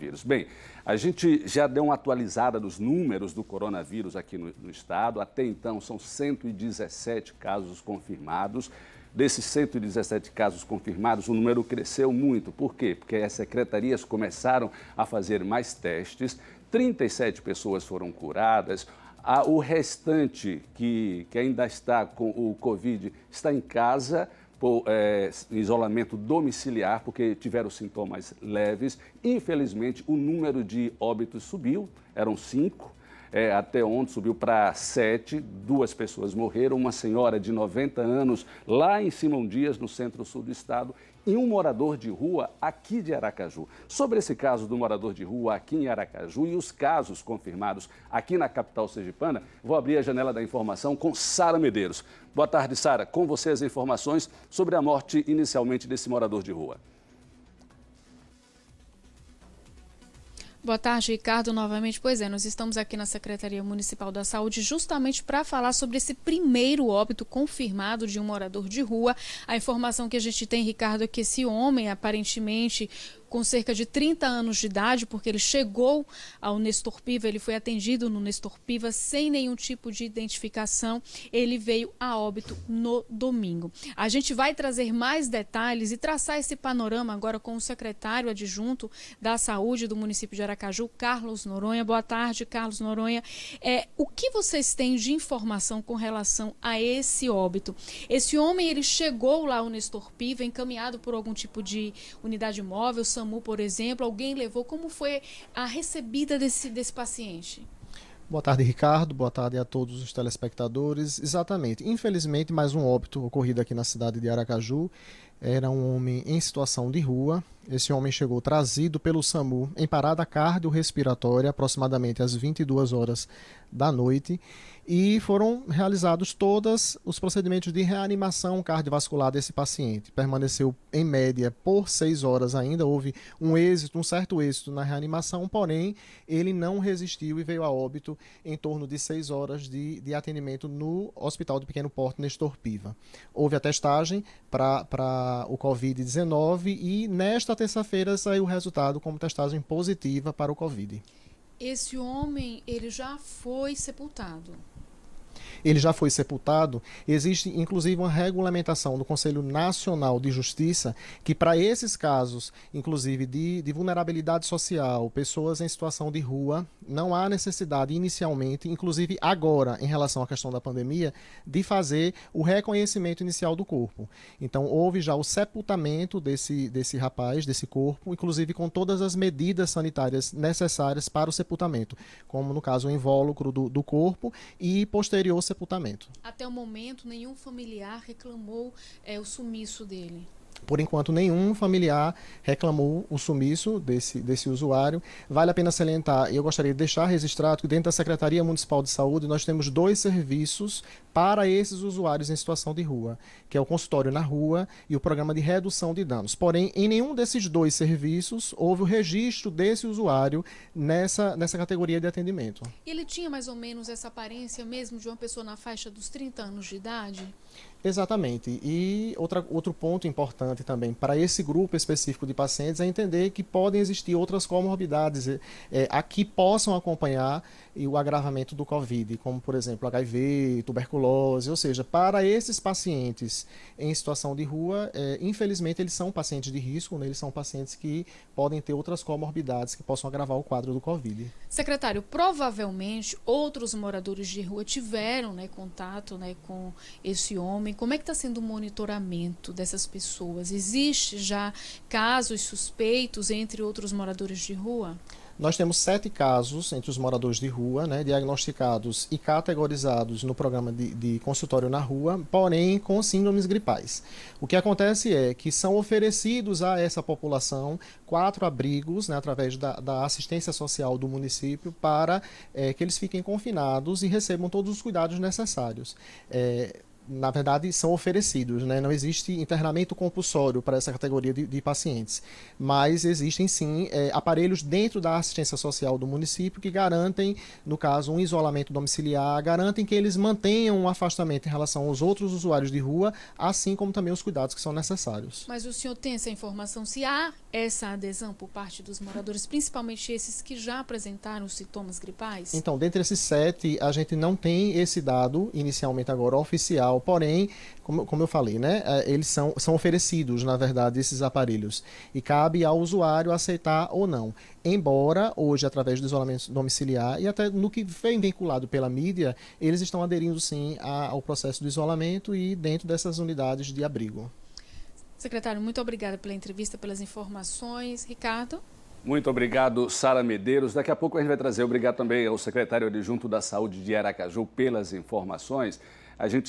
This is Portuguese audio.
coronavírus. Bem, a gente já deu uma atualizada dos números do coronavírus aqui no estado. Até então, são 117 casos confirmados. Desses 117 casos confirmados, o número cresceu muito. Por quê? Porque as secretarias começaram a fazer mais testes, 37 pessoas foram curadas, o restante que ainda está com o Covid está em casa, por isolamento domiciliar, porque tiveram sintomas leves. Infelizmente, o número de óbitos subiu, eram 5. Até ontem subiu para 7, 2 pessoas morreram, uma senhora de 90 anos lá em Simão Dias, no centro-sul do estado, e um morador de rua aqui de Aracaju. Sobre esse caso do morador de rua aqui em Aracaju e os casos confirmados aqui na capital sergipana, vou abrir a janela da informação com Sara Medeiros. Boa tarde, Sara. Com você as informações sobre a morte inicialmente desse morador de rua. Boa tarde, Ricardo, novamente. Pois é, nós estamos aqui na Secretaria Municipal da Saúde justamente para falar sobre esse primeiro óbito confirmado de um morador de rua. A informação que a gente tem, Ricardo, é que esse homem, aparentemente com cerca de 30 anos de idade, porque ele chegou ao Nestor Piva, ele foi atendido no Nestor Piva sem nenhum tipo de identificação, ele veio a óbito no domingo. A gente vai trazer mais detalhes e traçar esse panorama agora com o secretário adjunto da Saúde do município de Aracaju, Carlos Noronha. Boa tarde, Carlos Noronha. O que vocês têm de informação com relação a esse óbito? Esse homem, ele chegou lá ao Nestor Piva, encaminhado por algum tipo de unidade móvel, SAMU, por exemplo, alguém levou? Como foi a recebida desse paciente? Boa tarde, Ricardo. Boa tarde a todos os telespectadores. Exatamente. Infelizmente, mais um óbito ocorrido aqui na cidade de Aracaju. Era um homem em situação de rua. Esse homem chegou trazido pelo SAMU em parada cardiorrespiratória, aproximadamente às 22 horas da noite, e foram realizados todos os procedimentos de reanimação cardiovascular desse paciente. Permaneceu em média por 6 horas ainda, houve um certo êxito na reanimação, porém ele não resistiu e veio a óbito em torno de 6 horas de atendimento no Hospital de Pequeno Porte Nestor Piva. Houve a testagem para o Covid-19 e nesta terça-feira saiu o resultado como testagem positiva para o Covid. Esse homem, ele já foi sepultado? Ele já foi sepultado. Existe, inclusive, uma regulamentação do Conselho Nacional de Justiça que, para esses casos, inclusive de vulnerabilidade social, pessoas em situação de rua, não há necessidade inicialmente, inclusive agora, em relação à questão da pandemia, de fazer o reconhecimento inicial do corpo. Então, houve já o sepultamento desse rapaz, desse corpo, inclusive com todas as medidas sanitárias necessárias para o sepultamento, como, no caso, o invólucro do corpo e posterior sepultamento. Até o momento, nenhum familiar reclamou o sumiço dele? Por enquanto, nenhum familiar reclamou o sumiço desse usuário. Vale a pena salientar, e eu gostaria de deixar registrado que dentro da Secretaria Municipal de Saúde nós temos 2 serviços para esses usuários em situação de rua, que é o consultório na rua e o programa de redução de danos. Porém, em nenhum desses 2 serviços houve o registro desse usuário nessa categoria de atendimento. E ele tinha mais ou menos essa aparência mesmo de uma pessoa na faixa dos 30 anos de idade? Exatamente. E outro ponto importante também para esse grupo específico de pacientes é entender que podem existir outras comorbidades que possam acompanhar o agravamento do Covid, como, por exemplo, HIV, tuberculose. Ou seja, para esses pacientes em situação de rua, infelizmente, eles são pacientes de risco, né? Eles são pacientes que podem ter outras comorbidades que possam agravar o quadro do Covid. Secretário, provavelmente outros moradores de rua tiveram contato com esse homem. Como é que está sendo o monitoramento dessas pessoas? Existe já casos suspeitos entre outros moradores de rua? Nós temos 7 casos entre os moradores de rua, diagnosticados e categorizados no programa de consultório na rua, porém com síndromes gripais. O que acontece é que são oferecidos a essa população 4 abrigos, através da assistência social do município, para que eles fiquem confinados e recebam todos os cuidados necessários. na verdade, são oferecidos, né? Não existe internamento compulsório para essa categoria de pacientes, mas existem sim aparelhos dentro da assistência social do município que garantem, no caso, um isolamento domiciliar, garantem que eles mantenham um afastamento em relação aos outros usuários de rua, assim como também os cuidados que são necessários. Mas o senhor tem essa informação, se há essa adesão por parte dos moradores, principalmente esses que já apresentaram sintomas gripais? Então, dentre esses 7, a gente não tem esse dado, inicialmente agora, oficial, porém, como eu falei, né, eles são oferecidos, na verdade, esses aparelhos, e cabe ao usuário aceitar ou não. Embora, hoje, através do isolamento domiciliar, e até no que vem vinculado pela mídia, eles estão aderindo, sim, ao processo do isolamento e dentro dessas unidades de abrigo. Secretário, muito obrigada pela entrevista, pelas informações. Ricardo? Muito obrigado, Sara Medeiros. Daqui a pouco a gente vai trazer, obrigado também ao secretário adjunto da Saúde de Aracaju pelas informações. A gente